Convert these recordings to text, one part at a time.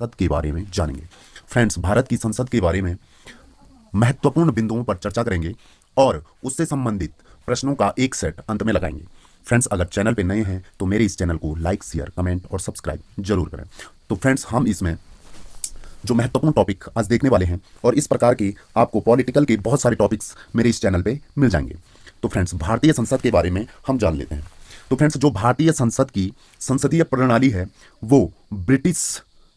संसद के बारे में जानेंगे। फ्रेंड्स, भारत की संसद के बारे में महत्वपूर्ण बिंदुओं पर चर्चा करेंगे और उससे संबंधित प्रश्नों का एक सेट अंत में लगाएंगे। फ्रेंड्स, अगर चैनल पे नए हैं तो मेरे इस चैनल को लाइक, शेयर, कमेंट और सब्सक्राइब जरूर करें। तो फ्रेंड्स, हम इसमें जो महत्वपूर्ण टॉपिक आज देखने वाले हैं और इस प्रकार के आपको पॉलिटिकल के बहुत सारे टॉपिक्स मेरे इस चैनल पे मिल जाएंगे। तो फ्रेंड्स, भारतीय संसद के बारे में हम जान लेते हैं। तो फ्रेंड्स, जो भारतीय संसद की संसदीय प्रणाली है वो ब्रिटिश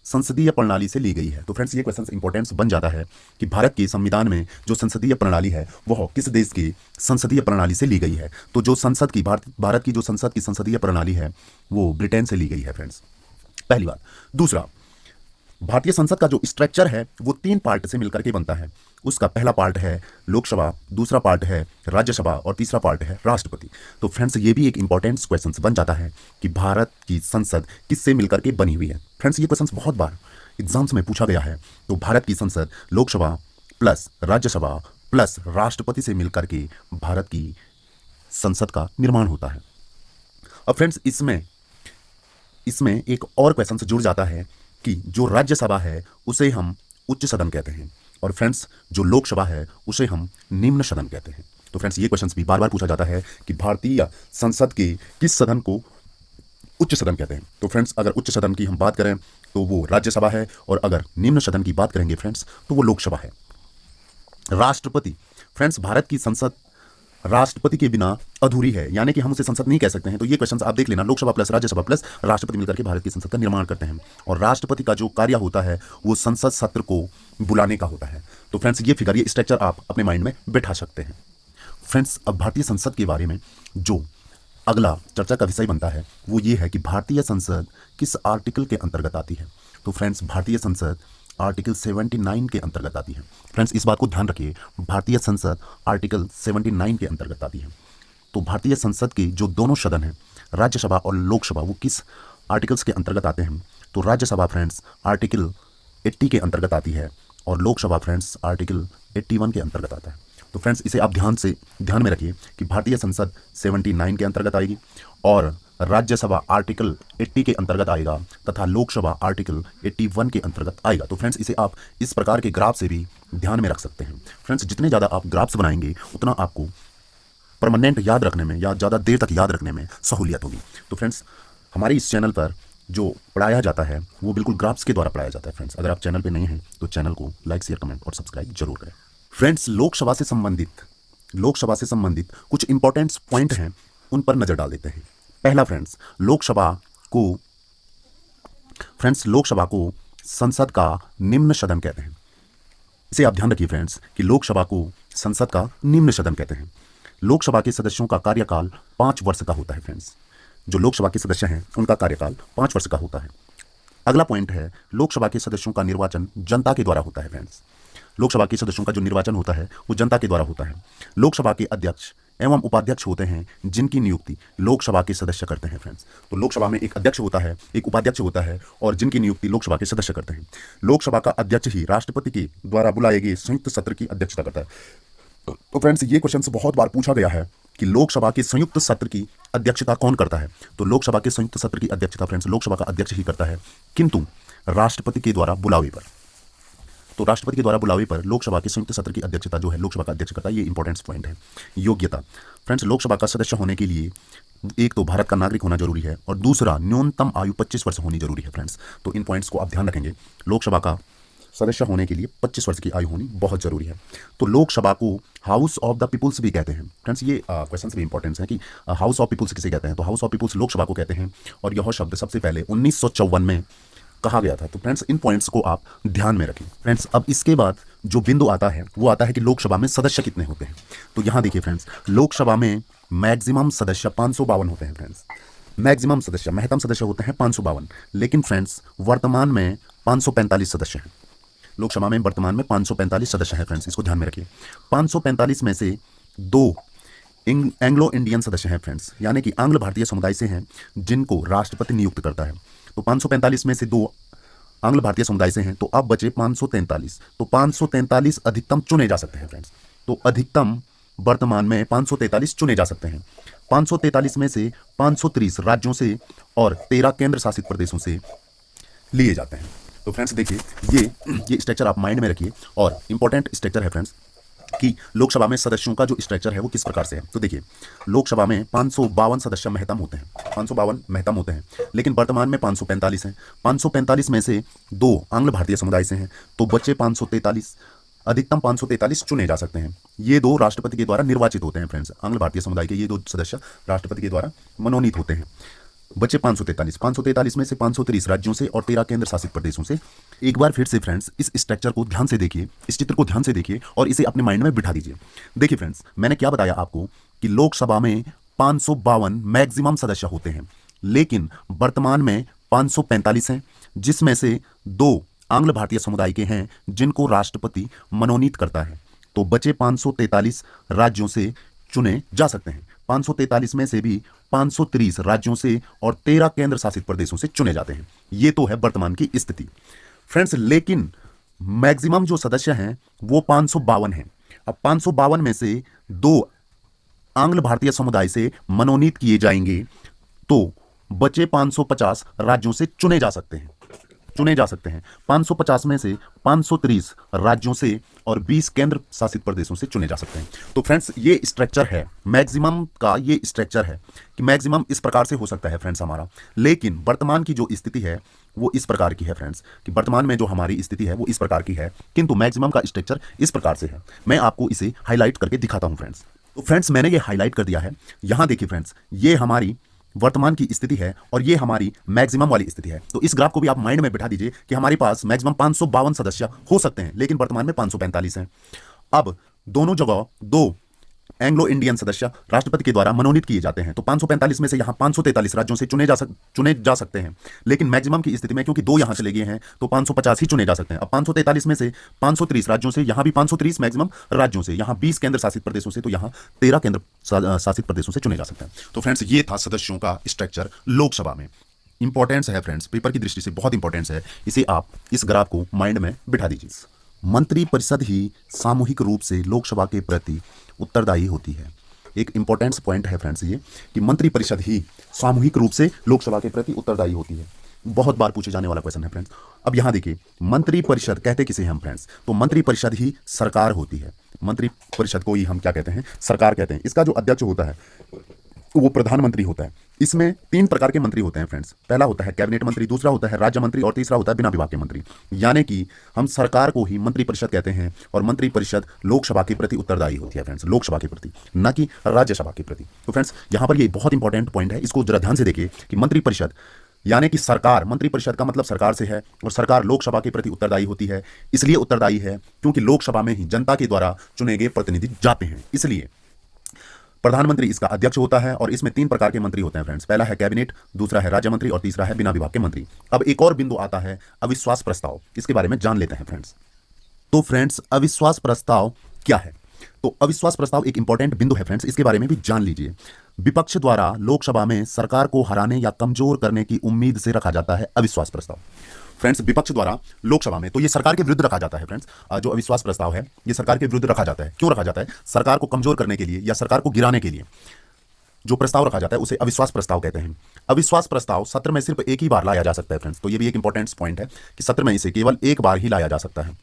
संसदीय प्रणाली से ली गई है। तो फ्रेंड्स, ये क्वेश्चन इंपॉर्टेंस बन जाता है कि भारत के संविधान में जो संसदीय प्रणाली है वह किस देश की संसदीय प्रणाली से ली गई है। तो जो संसद की भारत की जो संसद की संसदीय प्रणाली है वो ब्रिटेन से ली गई है। फ्रेंड्स, पहली बात। दूसरा, भारतीय संसद का जो स्ट्रक्चर है वो 3 पार्ट से मिलकर के बनता है। उसका पहला पार्ट है लोकसभा, दूसरा पार्ट है राज्यसभा और तीसरा पार्ट है राष्ट्रपति। तो फ्रेंड्स, ये भी एक इंपॉर्टेंट क्वेश्चन बन जाता है कि भारत की संसद किससे मिलकर के बनी हुई है। फ्रेंड्स, ये क्वेश्चन बहुत बार एग्जाम्स में पूछा गया है। तो भारत की संसद लोकसभा प्लस राज्यसभा प्लस राष्ट्रपति से मिलकर के भारत की संसद का निर्माण होता है। अब फ्रेंड्स, इसमें एक और क्वेश्चन जुड़ जाता है कि जो राज्यसभा है उसे हम उच्च सदन कहते हैं और फ्रेंड्स जो लोकसभा है उसे हम निम्न सदन कहते हैं। तो फ्रेंड्स, ये क्वेश्चन भी बार बार पूछा जाता है कि भारतीय संसद के किस सदन को उच्च सदन कहते हैं। तो फ्रेंड्स, अगर उच्च सदन की हम बात करें तो वो राज्यसभा है और अगर निम्न सदन की बात करेंगे फ्रेंड्स तो वो लोकसभा है। राष्ट्रपति, फ्रेंड्स, भारत की संसद राष्ट्रपति के बिना अधूरी है, यानी कि हम उसे संसद नहीं कह सकते हैं। तो ये क्वेश्चन आप देख लेना, लोकसभा प्लस राज्यसभा प्लस राष्ट्रपति मिलकर के भारत की संसद का निर्माण करते हैं और राष्ट्रपति का जो कार्य होता है वो संसद सत्र को बुलाने का होता है। तो फ्रेंड्स, ये फिगर, ये स्ट्रक्चर आप अपने माइंड में बैठा सकते हैं। फ्रेंड्स, अब भारतीय संसद के बारे में जो अगला चर्चा का विषय बनता है वो ये है कि भारतीय संसद किस आर्टिकल के अंतर्गत आती है। तो फ्रेंड्स, भारतीय संसद आर्टिकल 79 के अंतर्गत आती है। फ्रेंड्स, इस बात को ध्यान रखिए, भारतीय संसद आर्टिकल 79 के अंतर्गत आती है। तो भारतीय संसद के जो दोनों सदन हैं राज्यसभा और लोकसभा वो किस आर्टिकल्स के अंतर्गत आते हैं। तो राज्यसभा फ्रेंड्स आर्टिकल 80 के अंतर्गत आती है और लोकसभा फ्रेंड्स आर्टिकल 81 के अंतर्गत आता है। तो फ्रेंड्स, इसे आप ध्यान में रखिए कि भारतीय संसद 79 के अंतर्गत आएगी और राज्यसभा आर्टिकल 80 के अंतर्गत आएगा तथा लोकसभा आर्टिकल 81 के अंतर्गत आएगा। तो फ्रेंड्स, इसे आप इस प्रकार के ग्राफ से भी ध्यान में रख सकते हैं। फ्रेंड्स, जितने ज़्यादा आप ग्राफ्स बनाएंगे उतना आपको परमानेंट याद रखने में या ज़्यादा देर तक याद रखने में सहूलियत होगी। तो फ्रेंड्स, हमारे इस चैनल पर जो पढ़ाया जाता है वो बिल्कुल ग्राफ्स के द्वारा पढ़ाया जाता है। फ्रेंड्स, अगर आप चैनल पर नए हैं तो चैनल को लाइक, शेयर, कमेंट और सब्सक्राइब जरूर करें। फ्रेंड्स, लोकसभा से संबंधित कुछ इंपॉर्टेंट पॉइंट हैं, उन पर नजर डाल देते हैं। पहला, फ्रेंड्स, लोकसभा को संसद का निम्न सदन कहते हैं। इसे आप ध्यान रखिए फ्रेंड्स कि लोकसभा को संसद का निम्न सदन कहते हैं। लोकसभा के सदस्यों का कार्यकाल 5 वर्ष का होता है। फ्रेंड्स, जो लोकसभा के सदस्य हैं उनका कार्यकाल 5 वर्ष का होता है। अगला पॉइंट है, लोकसभा के सदस्यों का निर्वाचन जनता के द्वारा होता है। फ्रेंड्स, लोकसभा के सदस्यों का जो निर्वाचन होता है वो जनता के द्वारा होता है। लोकसभा के अध्यक्ष एवं उपाध्यक्ष होते हैं जिनकी नियुक्ति लोकसभा के सदस्य करते हैं। फ्रेंड्स, तो लोकसभा में एक अध्यक्ष होता है, एक उपाध्यक्ष होता है और जिनकी नियुक्ति लोकसभा के सदस्य करते हैं। लोकसभा का अध्यक्ष ही राष्ट्रपति के द्वारा बुलाए गए संयुक्त सत्र की अध्यक्षता करता है। तो फ्रेंड्स, ये क्वेश्चन बहुत बार पूछा गया है कि लोकसभा के संयुक्त सत्र की अध्यक्षता कौन करता है। तो लोकसभा के संयुक्त सत्र की अध्यक्षता फ्रेंड्स लोकसभा का अध्यक्ष ही करता है, किंतु राष्ट्रपति के द्वारा बुलावे पर। तो राष्ट्रपति के द्वारा बुलावे पर लोकसभा के संयुक्त सत्र की अध्यक्षता जो है लोकसभा का अध्यक्ष करता है। ये इंपॉर्टेंट पॉइंट है। योग्यता, फ्रेंड्स, लोकसभा का सदस्य होने के लिए एक तो भारत का नागरिक होना जरूरी है और दूसरा न्यूनतम आयु 25 वर्ष होनी जरूरी है। फ्रेंड्स, तो इन पॉइंट्स को आप ध्यान रखेंगे। लोकसभा का सदस्य होने के लिए 25 वर्ष की आयु होनी बहुत जरूरी है। तो लोकसभा को हाउस ऑफ द पीपुल्स भी कहते हैं। फ्रेंड्स, ये क्वेश्चन भी इंपॉर्टेंट है कि हाउस ऑफ पीपुल्स किसे कहते हैं। तो हाउस ऑफ पीपुल्स लोकसभा को कहते हैं और यह शब्द सबसे पहले 1954 में कहा गया था। तो फ्रेंड्स, इन पॉइंट्स को आप ध्यान में रखें। फ्रेंड्स, अब इसके बाद जो बिंदु आता है वो आता है कि लोकसभा में सदस्य कितने होते हैं। तो यहाँ देखिए फ्रेंड्स, लोकसभा में मैक्सिमम सदस्य 552 होते हैं। फ्रेंड्स, मैक्सिमम सदस्य, महत्तम सदस्य होते हैं 552, लेकिन फ्रेंड्स वर्तमान में 545 सदस्य हैं। लोकसभा में वर्तमान में 545 सदस्य हैं। फ्रेंड्स, इसको ध्यान में रखिए। 545 में से 2 एंग्लो इंडियन सदस्य हैं। फ्रेंड्स, यानी कि आंग्ल भारतीय समुदाय से हैं जिनको राष्ट्रपति नियुक्त करता है। तो 545 में से 2 आंग्ल भारतीय समुदाय से हैं, तो अब बचे 543। तो 543 अधिकतम चुने जा सकते हैं। फ्रेंड्स, तो अधिकतम वर्तमान में 543 चुने जा सकते हैं। 543 में से 530 राज्यों से और 13 केंद्र शासित प्रदेशों से लिए जाते हैं। तो फ्रेंड्स देखिए, ये स्ट्रक्चर आप माइंड में रखिए, और इंपॉर्टेंट स्ट्रक्चर है फ्रेंड्स कि लोकसभा में सदस्यों का जो स्ट्रक्चर है वो किस प्रकार से है। तो देखिए, लोकसभा में 552 सदस्य महत्तम होते हैं, 552 महत्तम होते हैं, लेकिन वर्तमान में 545 हैं। 545 में से 2 आंग्ल भारतीय समुदाय से हैं, तो बचे 543। अधिकतम 543 चुने जा सकते हैं। ये 2 राष्ट्रपति के द्वारा निर्वाचित होते हैं फ्रेंड्स। आंग्ल भारतीय समुदाय के ये 2 सदस्य राष्ट्रपति के द्वारा मनोनीत होते हैं। बचे 543। 543 में से 530 राज्यों से और 13 केंद्र शासित प्रदेशों से। एक बार फिर से फ्रेंड्स इस स्ट्रक्चर को ध्यान से देखिए, इस चित्र को ध्यान से देखिए और इसे अपने माइंड में बिठा दीजिए। देखिए फ्रेंड्स, मैंने क्या बताया आपको कि लोकसभा में 552 मैक्सिमम सदस्य होते हैं, लेकिन वर्तमान में 545 हैं, जिसमें से 2 आंग्ल भारतीय समुदाय के हैं जिनको राष्ट्रपति मनोनीत करता है। तो बचे 543 राज्यों से चुने जा सकते हैं। 543 में से भी 530 राज्यों से और 13 केंद्र शासित प्रदेशों से चुने जाते हैं। ये तो है वर्तमान की स्थिति फ्रेंड्स, लेकिन मैक्सिमम जो सदस्य हैं वो 552 हैं। अब 552 में से 2 आंग्ल भारतीय समुदाय से मनोनीत किए जाएंगे, तो बचे 550 राज्यों से चुने जा सकते हैं। 550 में से 530 राज्यों से और 20 केंद्र शासित प्रदेशों से चुने जा सकते हैं। तो फ्रेंड्स, ये स्ट्रक्चर है मैक्सिमम का, ये स्ट्रक्चर है कि मैक्सिमम इस प्रकार से हो सकता है फ्रेंड्स हमारा। लेकिन वर्तमान की जो स्थिति है वो इस प्रकार की है फ्रेंड्स, कि वर्तमान में जो हमारी स्थिति है वो इस प्रकार की है, किंतु मैक्सिमम का स्ट्रक्चर इस प्रकार से है। मैं आपको इसे हाईलाइट करके दिखाता हूं फ्रेंड्स। तो फ्रेंड्स, मैंने ये हाईलाइट कर दिया है। यहां देखिए फ्रेंड्स, ये हमारी वर्तमान की स्थिति है और ये हमारी मैक्सिमम वाली स्थिति है। तो इस ग्राफ को भी आप माइंड में बिठा दीजिए कि हमारे पास मैक्सिमम 552 सदस्य हो सकते हैं, लेकिन वर्तमान में 545 हैं। अब दोनों जगह 2 एंग्लो इंडियन सदस्य राष्ट्रपति के द्वारा मनोनीत किए जाते हैं। तो 545 में से यहां 543 राज्यों से चुने जा सकते हैं, लेकिन मैक्सिमम की स्थिति में क्योंकि 2 यहां चले गए हैं तो 550 ही चुने जा सकते हैं। अब 543 में से 530 राज्यों से, यहां भी 530 मैक्सिमम राज्यों से, यहां 20 केंद्र शासित प्रदेशों से, तो यहां 13 केंद्र शासित प्रदेशों से चुने जा सकते हैं। तो फ्रेंड्स, ये था सदस्यों का स्ट्रक्चर लोकसभा में। इंपॉर्टेंस है फ्रेंड्स, पेपर की दृष्टि से बहुत इंपॉर्टेंस है, इसे आप इस ग्राफ को माइंड में बिठा दीजिए। मंत्रिपरिषद ही सामूहिक रूप से लोकसभा के प्रति उत्तरदायी होती है। एक इंपॉर्टेंट पॉइंट है फ्रेंड्स ये, कि मंत्रिपरिषद ही सामूहिक रूप से लोकसभा के प्रति उत्तरदायी होती है। बहुत बार पूछे जाने वाला क्वेश्चन है फ्रेंड्स। अब यहां देखिए, मंत्रिपरिषद कहते किसे हम फ्रेंड्स, तो मंत्रिपरिषद ही सरकार होती है। मंत्रिपरिषद को ही हम क्या कहते हैं, सरकार कहते हैं। इसका जो अध्यक्ष होता है वो प्रधानमंत्री होता है। इसमें 3 प्रकार के मंत्री होते हैं फ्रेंड्स। पहला होता है कैबिनेट मंत्री, दूसरा होता है राज्य मंत्री और तीसरा होता है बिना विभाग के मंत्री। यानी कि हम सरकार को ही मंत्रिपरिषद कहते हैं और मंत्रिपरिषद लोकसभा के प्रति उत्तरदायी होती है फ्रेंड्स, लोकसभा के प्रति, न कि राज्यसभा के प्रति। तो फ्रेंड्स, यहां पर ये बहुत इंपॉर्टेंट पॉइंट है, इसको जरा ध्यान से देखिए कि मंत्रिपरिषद यानी कि सरकार, मंत्रिपरिषद का मतलब सरकार से है, और सरकार लोकसभा के प्रति उत्तरदायी होती है। इसलिए उत्तरदायी है क्योंकि लोकसभा में ही जनता के द्वारा चुने गए प्रतिनिधि जाते हैं। इसलिए प्रधानमंत्री इसका अध्यक्ष होता है और इसमें 3 प्रकार के मंत्री होते हैं फ्रेंड्स। पहला है कैबिनेट, दूसरा है राज्य मंत्री और तीसरा है बिना विभाग के मंत्री। अब एक और बिंदु आता है अविश्वास प्रस्ताव, इसके बारे में जान लेते हैं फ्रेंड्स। तो फ्रेंड्स, अविश्वास प्रस्ताव क्या है? तो अविश्वास प्रस्ताव एक इंपॉर्टेंट बिंदु है फ्रेंड्स, इसके बारे में भी जान लीजिए। विपक्ष द्वारा लोकसभा में सरकार को हराने या कमजोर करने की उम्मीद से रखा जाता है अविश्वास प्रस्ताव। फ्रेंड्स, विपक्ष द्वारा लोकसभा में, तो ये सरकार के विरुद्ध रखा जाता है फ्रेंड्स। जो अविश्वास प्रस्ताव है ये सरकार के विरुद्ध रखा जाता है। क्यों रखा जाता है? सरकार को कमजोर करने के लिए या सरकार को गिराने के लिए जो प्रस्ताव रखा जाता है उसे अविश्वास प्रस्ताव कहते हैं। अविश्वास प्रस्ताव सत्र में सिर्फ एक ही बार लाया जा सकता है फ्रेंड्स। तो ये भी एक इंपॉर्टेंट पॉइंट है कि सत्र में इसे केवल एक बार ही लाया जा सकता है।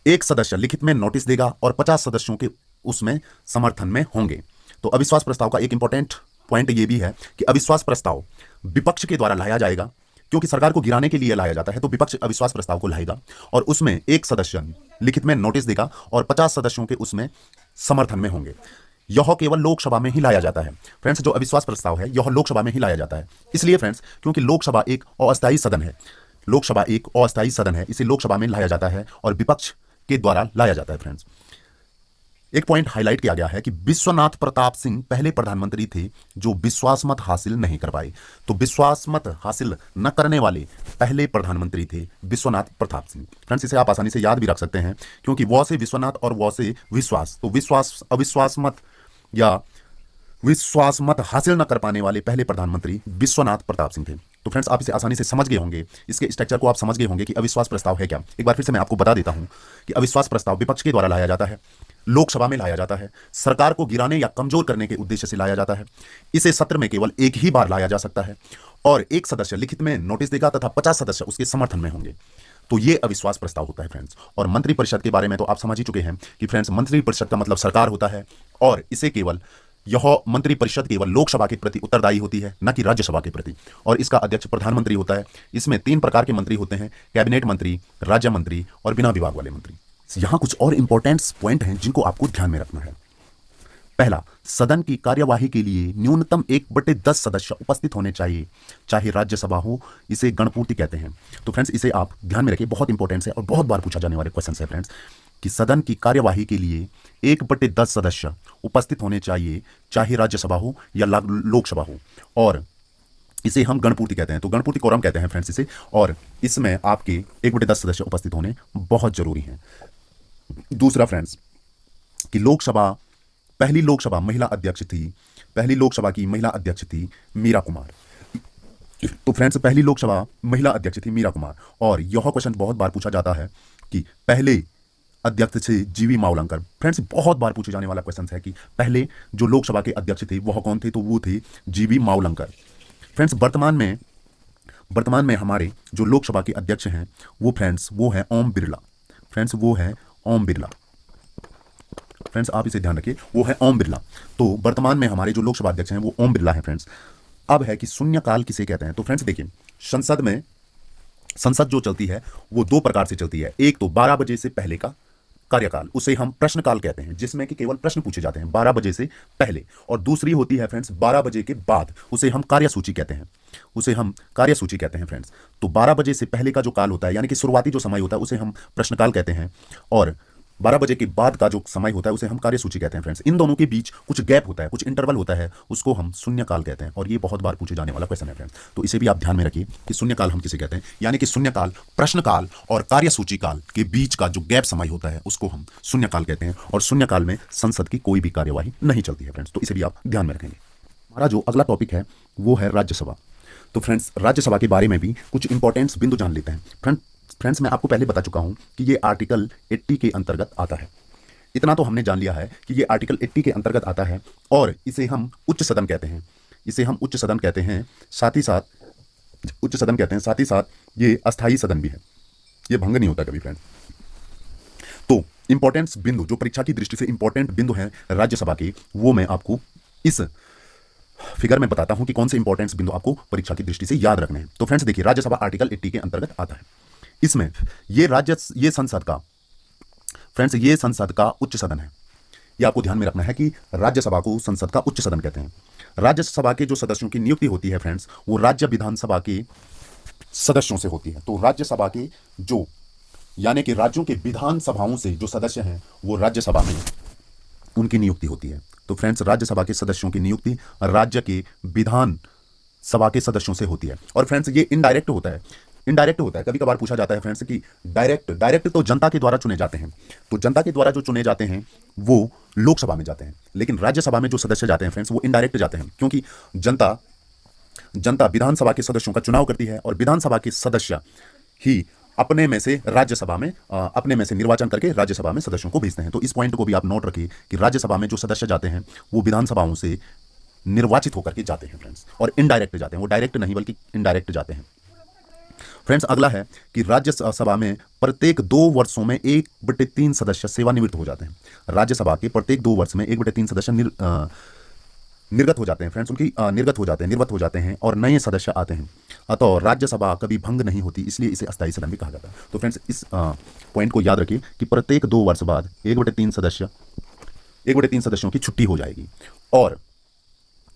एक सदस्य लिखित में नोटिस देगा और 50 सदस्यों के उसमें समर्थन में होंगे। तो अविश्वास प्रस्ताव का एक इंपॉर्टेंट पॉइंट ये भी है कि अविश्वास प्रस्ताव विपक्ष के द्वारा लाया जाएगा, क्योंकि सरकार को गिराने के लिए लाया जाता है। तो विपक्ष अविश्वास प्रस्ताव को लाएगा और उसमें एक सदस्य लिखित में नोटिस देगा और 50 सदस्यों के उसमें समर्थन में होंगे। यह केवल लोकसभा में ही लाया जाता है फ्रेंड्स। जो अविश्वास प्रस्ताव है यह लोकसभा में ही लाया जाता है। इसलिए फ्रेंड्स, क्योंकि लोकसभा एक अस्थायी सदन है, लोकसभा एक अस्थायी सदन है, इसे लोकसभा में लाया जाता है और विपक्ष के द्वारा लाया जाता है फ्रेंड्स। एक पॉइंट हाईलाइट किया गया है कि विश्वनाथ प्रताप सिंह पहले प्रधानमंत्री थे जो विश्वास मत हासिल नहीं कर पाए। तो विश्वास मत हासिल न करने वाले पहले प्रधानमंत्री थे विश्वनाथ प्रताप सिंह। फ्रेंड्स, इसे आप आसानी से याद भी रख सकते हैं, क्योंकि वह से विश्वनाथ और वह से विश्वास, तो विश्वास अविश्वास मत या विश्वास मत हासिल न कर पाने वाले पहले प्रधानमंत्री विश्वनाथ प्रताप सिंह थे। तो फ्रेंड्स, आप इसे आसानी से समझ गए होंगे, इसके स्ट्रक्चर को आप समझ गए होंगे कि अविश्वास प्रस्ताव है क्या। एक बार फिर से मैं आपको बता देता हूं कि अविश्वास प्रस्ताव विपक्ष के द्वारा लाया जाता है, लोकसभा में लाया जाता है, सरकार को गिराने या कमजोर करने के उद्देश्य से लाया जाता है। इसे सत्र में केवल एक ही बार लाया जा सकता है और एक सदस्य लिखित में नोटिस देगा तथा 50 सदस्य उसके समर्थन में होंगे। तो ये अविश्वास प्रस्ताव होता है फ्रेंड्स। और मंत्रिपरिषद के बारे में तो आप समझ ही चुके हैं कि फ्रेंड्स मंत्रिपरिषद का मतलब सरकार होता है, और इसे केवल यह मंत्रिपरिषद केवल लोकसभा के प्रति उत्तरदायी होती है, न कि राज्यसभा के प्रति। और इसका अध्यक्ष प्रधानमंत्री होता है। इसमें 3 प्रकार के मंत्री होते हैं, कैबिनेट मंत्री, राज्य मंत्री और बिना विभाग वाले मंत्री। यहां कुछ और इंपॉर्टेंट पॉइंट हैं जिनको आपको ध्यान में रखना है। पहला, सदन की कार्यवाही के लिए न्यूनतम 1/10 सदस्य उपस्थित होने चाहिए, चाहे राज्यसभा हो। इसे गणपूर्ति कहते हैं। तो फ्रेंड्स इसे आप ध्यान में रखिए, बहुत इंपॉर्टेंट है और बहुत बार पूछा जाने वाले क्वेश्चन है फ्रेंड्स, कि सदन की कार्यवाही के लिए 1/10 सदस्य उपस्थित होने चाहिए, चाहे राज्यसभा हो या लोकसभा हो, और इसे हम गणपूर्ति कहते हैं। तो गणपूर्ति कोरम कहते हैं फ्रेंड्स इसे, और इसमें आपके 1/10 सदस्य उपस्थित होने बहुत जरूरी हैं। दूसरा फ्रेंड्स, कि पहली लोकसभा महिला अध्यक्ष थी, पहली लोकसभा की महिला अध्यक्ष थी मीरा कुमार। तो फ्रेंड्स पहली लोकसभा महिला अध्यक्ष थी मीरा कुमार। और यह क्वेश्चन बहुत बार पूछा जाता है कि पहले अध्यक्ष थे जीवी मावलंकर। फ्रेंड्स बहुत बार पूछे जाने वाला क्वेश्चन है कि पहले जो लोकसभा के अध्यक्ष थे वह कौन थे, तो वो थे जीवी मावलंकर। फ्रेंड्स वर्तमान में हमारे जो लोकसभा के अध्यक्ष हैं वो है ओम बिरला। फ्रेंड्स वो है ओम बिरला। फ्रेंड्स आप इसे ध्यान रखिए, वो है ओम बिरला। तो वर्तमान में हमारे जो लोकसभा अध्यक्ष हैं वो ओम बिरला है फ्रेंड्स। अब है कि शून्यकाल किसे कहते हैं। तो फ्रेंड्स देखिए, संसद जो चलती है वो 2 प्रकार से चलती है। एक तो 12 बजे से पहले का कार्यकाल, उसे हम प्रश्नकाल कहते हैं, जिसमें कि केवल प्रश्न पूछे जाते हैं 12 बजे से पहले। और दूसरी होती है फ्रेंड्स 12 बजे के बाद, उसे हम कार्यसूची कहते हैं फ्रेंड्स। तो 12 बजे से पहले का जो काल होता है, यानी कि शुरुआती जो समय होता है, उसे हम प्रश्नकाल कहते हैं, और 12 बजे के बाद का जो समय होता है उसे हम कार्यसूची कहते हैं फ्रेंड्स। इन दोनों के बीच कुछ गैप होता है, कुछ इंटरवल होता है, उसको हम शून्यकाल कहते हैं। और ये बहुत बार पूछे जाने वाला क्वेश्चन है फ्रेंड्स। तो इसे भी आप ध्यान में रखिए कि शून्यकाल हम किसे कहते हैं, यानी कि शून्यकाल प्रश्नकाल और कार्यसूची काल के बीच का जो गैप समय होता है उसको हम शून्यकाल कहते हैं। और शून्यकाल में संसद की कोई भी कार्यवाही नहीं चलती है फ्रेंड्स। तो इसे भी आप ध्यान में रखेंगे। हमारा जो अगला टॉपिक है वो है राज्यसभा। तो फ्रेंड्स राज्यसभा के बारे में भी कुछ इंपॉर्टेंट बिंदु जान लेते हैं। फ्रेंड्स मैं आपको पहले बता चुका हूं कि ये आर्टिकल 80 के अंतर्गत आता है। इतना तो हमने जान लिया है कि ये आर्टिकल 80 के अंतर्गत आता है, और इसे हम उच्च सदन कहते हैं। साथ ही साथ ये अस्थायी सदन भी है, ये भंग नहीं होता कभी फ्रेंड्स। तो इंपॉर्टेंट बिंदु जो परीक्षा की दृष्टि से इंपॉर्टेंट बिंदु हैं राज्यसभा के, वो मैं आपको इस फिगर में बताता हूं कि कौन से इंपॉर्टेंट बिंदु आपको परीक्षा की दृष्टि से याद रखने हैं। तो फ्रेंड्स देखिए, राज्यसभा आर्टिकल 80 के अंतर्गत आता है। इसमें ये संसद का उच्च सदन है। ये आपको ध्यान में रखना है कि राज्यसभा को संसद का उच्च सदन कहते हैं। राज्यसभा के जो सदस्यों की नियुक्ति होती है फ्रेंड्स, वो राज्य विधानसभा के सदस्यों से होती है। तो राज्यसभा के जो, यानी कि राज्यों के विधानसभाओं से जो सदस्य हैं वो राज्यसभा में उनकी नियुक्ति होती है। तो फ्रेंड्स राज्यसभा के सदस्यों की नियुक्ति राज्य के विधान सभा के सदस्यों से होती है। और फ्रेंड्स ये इनडायरेक्ट होता है। कभी कभार पूछा जाता है फ्रेंड्स कि डायरेक्ट तो जनता के द्वारा चुने जाते हैं। तो जनता के द्वारा जो चुने जाते हैं वो लोकसभा में जाते हैं, लेकिन राज्यसभा में जो सदस्य जाते हैं फ्रेंड्स वो इनडायरेक्ट जाते हैं, क्योंकि जनता विधानसभा के सदस्यों का चुनाव करती है, और विधानसभा के सदस्य ही अपने में से निर्वाचन करके राज्यसभा में सदस्यों को भेजते हैं। तो इस पॉइंट को भी आप नोट रखिए कि राज्यसभा में जो सदस्य जाते हैं वो विधानसभाओं से निर्वाचित होकर के जाते हैं फ्रेंड्स, और इनडायरेक्ट जाते हैं। वो डायरेक्ट नहीं बल्कि इनडायरेक्ट जाते हैं। फ्रेंड्स अगला है कि राज्यसभा में प्रत्येक 2 वर्षों में 1/3 सदस्य सेवानिवृत्त हो जाते हैं। राज्यसभा के प्रत्येक 2 वर्ष में 1/3 सदस्य निर्गत हो जाते हैं फ्रेंड्स, निवृत्त हो जाते हैं और नए सदस्य आते हैं। अतः राज्यसभा कभी भंग नहीं होती, इसलिए इसे अस्थायी सदन भी कहा जाता है। तो फ्रेंड्स इस पॉइंट को याद रखिए कि प्रत्येक 2 वर्ष बाद 1/3 सदस्यों की छुट्टी हो जाएगी और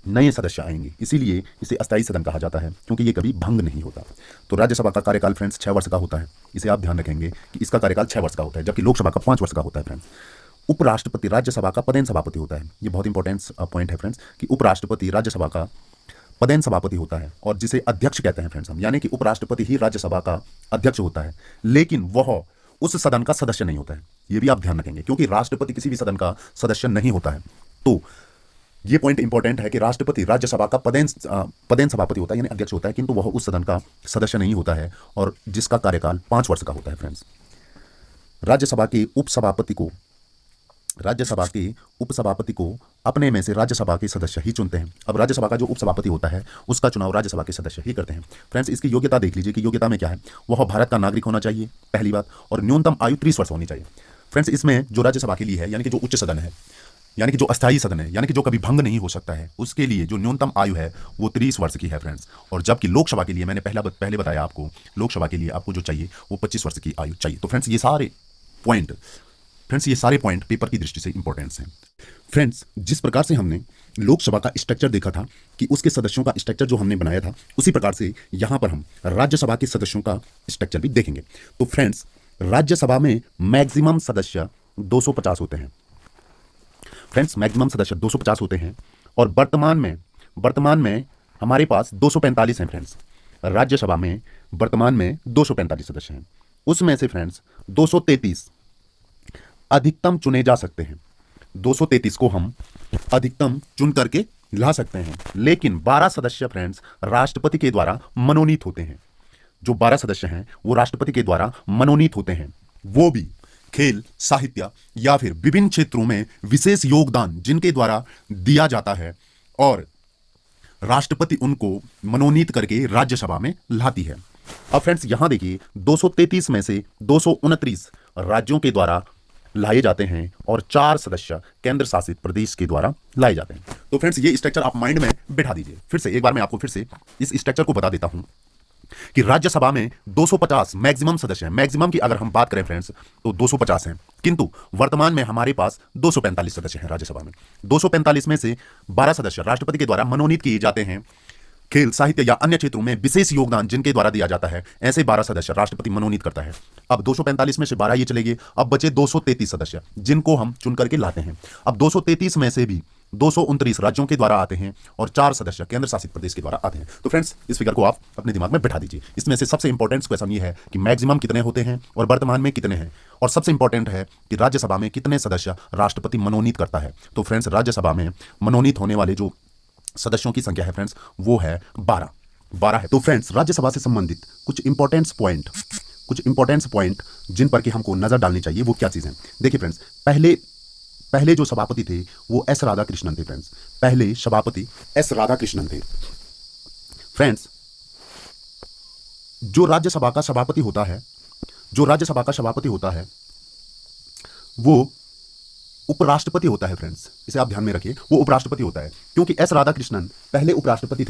नए सदस्य आएंगे, इसीलिए इसे अस्थायी सदन कहा जाता है, क्योंकि ये कभी भंग नहीं होता। तो राज्यसभा का कार्यकाल फ्रेंड्स 6 वर्ष का होता है। इसे आप ध्यान रखेंगे कि इसका कार्यकाल 6 वर्ष का होता है, जबकि लोकसभा का 5 वर्ष का होता है फ्रेंड्स। उपराष्ट्रपति राज्यसभा का पदेन सभापति होता है। ये बहुत इंपॉर्टेंट पॉइंट है फ्रेंड्स कि उपराष्ट्रपति राज्यसभा का पदेन सभापति होता है, और जिसे अध्यक्ष कहते हैं फ्रेंड्स हम, यानी कि उपराष्ट्रपति ही राज्यसभा का अध्यक्ष होता है, लेकिन वह उस सदन का सदस्य नहीं होता है। ये भी आप ध्यान रखेंगे, क्योंकि राष्ट्रपति किसी भी सदन का सदस्य नहीं होता है। तो ये पॉइंट इंपॉर्टेंट है कि राष्ट्रपति राज्यसभा का पदेन सभापति होता है, यानी अध्यक्ष होता है, किंतु वह उस सदन का सदस्य नहीं होता है, और जिसका कार्यकाल 5 वर्ष का होता है फ्रेंड्स। राज्यसभा के उपसभापति को राज्यसभा के उपसभापति को अपने में से राज्यसभा के सदस्य ही चुनते हैं। अब राज्यसभा का जो उपसभापति होता है उसका चुनाव राज्यसभा के सदस्य ही करते हैं। फ्रेंड्स, इसकी योग्यता देख लीजिए कि योग्यता में क्या है। वह भारत का नागरिक होना चाहिए, पहली बात, और न्यूनतम आयु 30 वर्ष होनी चाहिए। फ्रेंड्स, इसमें जो राज्यसभा के लिए है, यानी कि जो उच्च सदन है, यानी कि जो अस्थायी सदन है, यानी कि जो कभी भंग नहीं हो सकता है, उसके लिए जो न्यूनतम आयु है वो 30 वर्ष की है फ्रेंड्स। और जबकि लोकसभा के लिए मैंने पहले बताया आपको, लोकसभा के लिए आपको जो चाहिए वो 25 वर्ष की आयु चाहिए। तो फ्रेंड्स, ये सारे पॉइंट पेपर की दृष्टि से इंपॉर्टेंस हैं। फ्रेंड्स, जिस प्रकार से हमने लोकसभा का स्ट्रक्चर देखा था कि उसके सदस्यों का स्ट्रक्चर जो हमने बनाया था, उसी प्रकार से यहां पर हम राज्यसभा के सदस्यों का स्ट्रक्चर भी देखेंगे। तो फ्रेंड्स, राज्यसभा में मैक्सिमम सदस्य 250 होते हैं। फ्रेंड्स, मैक्सिमम सदस्य 250 होते हैं और वर्तमान में हमारे पास 245 हैं। फ्रेंड्स, राज्यसभा में वर्तमान में 245 सदस्य हैं। उसमें से फ्रेंड्स 233 अधिकतम चुने जा सकते हैं। 233 को हम अधिकतम चुन करके ला सकते हैं, लेकिन 12 सदस्य फ्रेंड्स राष्ट्रपति के द्वारा मनोनीत होते हैं। जो 12 सदस्य हैं वो राष्ट्रपति के द्वारा मनोनीत होते हैं, वो भी खेल, साहित्य या फिर विभिन्न क्षेत्रों में विशेष योगदान जिनके द्वारा दिया जाता है, और राष्ट्रपति उनको मनोनीत करके राज्यसभा में लाती है। अब फ्रेंड्स, यहां देखिए 233 में से 229 राज्यों के द्वारा लाए जाते हैं और 4 सदस्य केंद्र शासित प्रदेश के द्वारा लाए जाते हैं। तो फ्रेंड्स, ये स्ट्रक्चर आप माइंड में बिठा दीजिए। फिर से एक बार मैं आपको फिर से इस स्ट्रक्चर को बता देता हूं कि राज्यसभा में 250 मैक्सिमम सदस्य हैं। मैक्सिमम की अगर हम बात करें फ्रेंड्स तो 250 हैं, किंतु वर्तमान में हमारे पास 245 सदस्य हैं राज्यसभा में। 245 में से 12 सदस्य राष्ट्रपति के द्वारा मनोनीत किए जाते हैं। खेल, साहित्य या अन्य क्षेत्रों में विशेष योगदान जिनके द्वारा दिया जाता है, ऐसे 12 सदस्य राष्ट्रपति मनोनीत करता है। अब 245 में से 12 ये चले गए, अब बचे 233 सदस्य जिनको हम चुन करके लाते हैं। अब 233 में से भी 229 राज्यों के द्वारा आते हैं और 4 सदस्य केंद्र शासित प्रदेश के द्वारा आते हैं। तो फ्रेंड्स, इस फिगर को आप अपने दिमाग में बैठा दीजिए। इसमें से सबसे इंपॉर्टेंट क्वेश्चन ये है कि मैक्सिमम कितने होते हैं और वर्तमान में कितने हैं, और सबसे इंपॉर्टेंट है कि राज्यसभा में कितने सदस्य राष्ट्रपति मनोनीत करता है। तो फ्रेंड्स, राज्यसभा में मनोनीत होने वाले जो सदस्यों की संख्या है फ्रेंड्स वो है 12 है। तो फ्रेंड्स, राज्यसभा से संबंधित कुछ इंपॉर्टेंट पॉइंट जिन पर कि हमको नजर डालनी चाहिए वो क्या चीजें। देखिए फ्रेंड्स, पहले जो सभापति थे वो एस राधाकृष्णन थे। फ्रेंड्स, पहले सभापति एस राधाकृष्णन थे। फ्रेंड्स, जो राज्यसभा का सभापति होता है वो उपराष्ट्रपति होता है। फ्रेंड्स, इसे आप ध्यान में रखिए, वो उपराष्ट्रपति होता है, क्योंकि एस राधाकृष्णन पहले उपराष्ट्रपति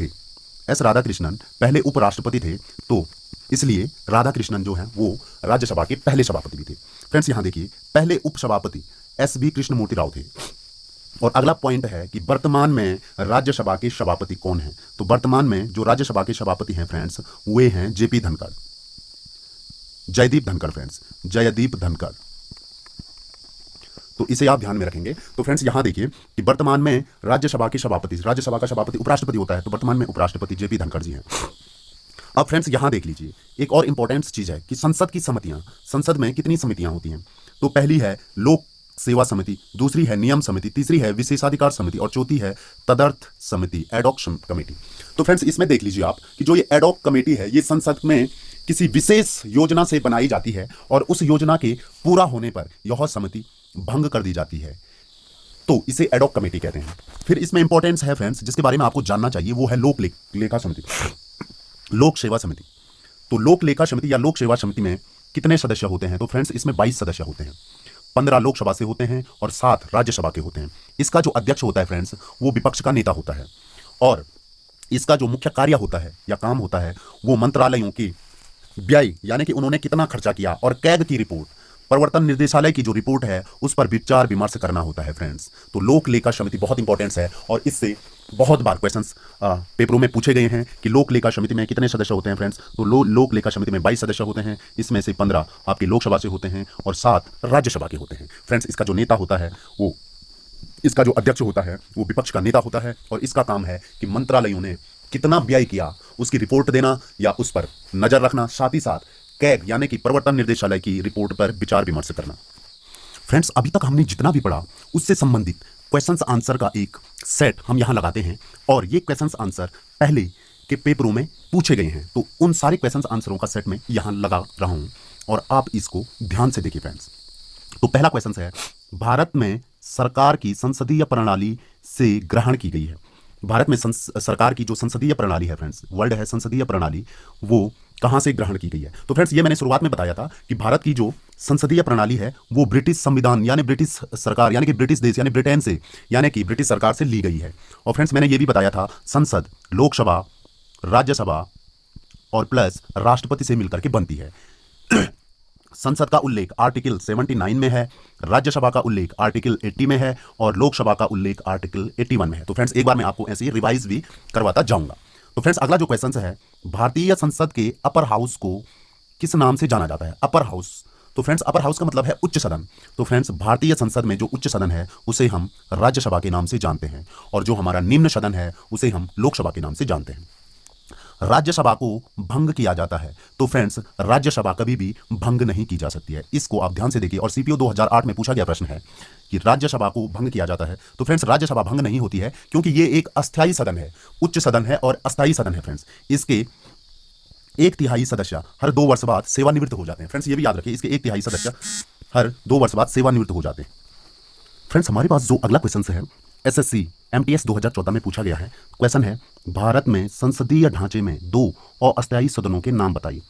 थे। तो इसलिए राधाकृष्णन जो है वो राज्यसभा के पहले सभापति भी थे। फ्रेंड्स, यहां देखिए, पहले उपसभापति एस बी कृष्णमूर्ति राव थे। और अगला पॉइंट है कि वर्तमान में राज्यसभा के सभापति कौन है। तो वर्तमान में जो राज्यसभा के सभापति हैं फ्रेंड्स वे हैं जयदीप धनखड़। तो इसे आप ध्यान में रखेंगे। तो फ्रेंड्स, यहां देखिए कि वर्तमान में राज्यसभा का सभापति उपराष्ट्रपति होता है, तो वर्तमान में उपराष्ट्रपति जेपी धनखड़ जी हैं। अब फ्रेंड्स, यहां देख लीजिए, एक और इंपॉर्टेंट चीज है कि संसद में कितनी समितियां होती हैं। तो पहली है लोक सेवा समिति, दूसरी है नियम समिति, तीसरी है विशेषाधिकार समिति और चौथी है तदर्थ समिति, एडॉक कमेटी। तो फ्रेंड्स, इसमें देख लीजिए आप कि जो ये एडॉक कमेटी है ये संसद में किसी विशेष योजना से बनाई जाती है और उस योजना के पूरा होने पर यह समिति भंग कर दी जाती है, तो इसे एडॉक कमेटी कहते हैं। फिर इसमें इंपॉर्टेंस है फ्रेंड्स जिसके बारे में आपको जानना चाहिए, वो है लोक सेवा समिति। तो लोक लेखा समिति या लोक सेवा समिति में कितने सदस्य होते हैं। तो फ्रेंड्स, इसमें 22 सदस्य होते हैं। 15 लोकसभा से होते हैं और 7 राज्यसभा के होते हैं। इसका जो अध्यक्ष होता है फ्रेंड्स वो विपक्ष का नेता होता है, और इसका जो मुख्य कार्य होता है या काम होता है वो मंत्रालयों की व्यय, यानी कि उन्होंने कितना खर्चा किया, और कैग की रिपोर्ट, प्रवर्तन निर्देशालय की जो रिपोर्ट है उस पर विचार विमर्श करना होता है। फ्रेंड्स, तो लोक लेखा समिति बहुत इंपॉर्टेंट है और इससे बहुत बार क्वेश्चंस पेपरों में पूछे गए हैं कि लोक लेखा समिति में कितने सदस्य होते हैं। फ्रेंड्स, तो लोक लेखा समिति में 22 सदस्य होते हैं, इसमें से 15 आपकी लोकसभा से होते हैं और 7 राज्यसभा के होते हैं। फ्रेंड्स, इसका जो नेता होता है वो, इसका जो अध्यक्ष होता है वो विपक्ष का नेता होता है, और इसका काम है कि मंत्रालयों ने कितना व्यय किया उसकी रिपोर्ट देना या उस पर नजर रखना, साथ ही साथ कैग यानी कि प्रवर्तन निर्देशालय की रिपोर्ट पर विचार विमर्श करना। फ्रेंड्स, अभी तक हमने जितना भी पढ़ा उससे संबंधित क्वेश्चंस आंसर का एक सेट हम यहां लगाते हैं, और ये क्वेश्चंस आंसर पहले के पेपरों में पूछे गए हैं। तो उन सारे क्वेश्चंस आंसरों का सेट में यहां लगा रहा हूं और आप इसको ध्यान से देखिए। फ्रेंड्स, तो पहला क्वेश्चन है, भारत में सरकार की संसदीय प्रणाली से ग्रहण की गई है। भारत में सरकार की जो संसदीय प्रणाली है फ्रेंड्स, वर्ड है संसदीय प्रणाली, वो कहां से ग्रहण की गई है? तो फ्रेंड्स ये मैंने शुरुआत में बताया था कि भारत की जो संसदीय प्रणाली है वो ब्रिटिश संविधान यानी ब्रिटिश सरकार यानी कि ब्रिटिश देश यानी ब्रिटेन से यानी कि ब्रिटिश सरकार से ली गई है। और फ्रेंड्स मैंने ये भी बताया था संसद लोकसभा, राज्यसभा और प्लस राष्ट्रपति से मिलकर के बनती है। संसद का उल्लेख आर्टिकल 79 में है, राज्यसभा का उल्लेख आर्टिकल 80 में है और लोकसभा का उल्लेख आर्टिकल 81 में है। तो फ्रेंड्स एक बार मैं आपको ऐसे ही रिवाइज भी करवाता जाऊंगा। तो फ्रेंड्स अगला जो क्वेश्चन है, भारतीय संसद के अपर हाउस को किस नाम से जाना जाता है? Upper house. तो फ्रेंड्स अपर हाउस का मतलब है उच्च सदन। तो फ्रेंड्स भारतीय संसद में जो उच्च सदन है उसे हम राज्यसभा के नाम से जानते हैं और जो हमारा निम्न सदन है उसे हम लोकसभा के नाम से जानते हैं। राज्यसभा को भंग किया जाता है। तो फ्रेंड्स राज्यसभा कभी भी भंग नहीं की जा सकती है, इसको आप ध्यान से देखिए। और सीपीओ 2008 में पूछा गया प्रश्न है कि राज्यसभा को भंग किया जाता है। तो फ्रेंड्स राज्यसभा भंग नहीं होती है क्योंकि ये एक अस्थायी सदन है, उच्च सदन है और अस्थायी सदन है। फ्रेंड्स इसके 1/3 सदस्य हर 2 वर्ष बाद सेवानिवृत्त हो जाते हैं। फ्रेंड्स ये भी याद रखिए, इसके 1/3 सदस्य हर 2 वर्ष बाद सेवानिवृत्त हो जाते हैं। फ्रेंड्स हमारे पास जो अगला क्वेश्चन है एसएससी एमटीएस 2014 में पूछा गया है। क्वेश्चन है भारत में संसदीय ढांचे में 2 अस्थायी सदनों के नाम बताइए।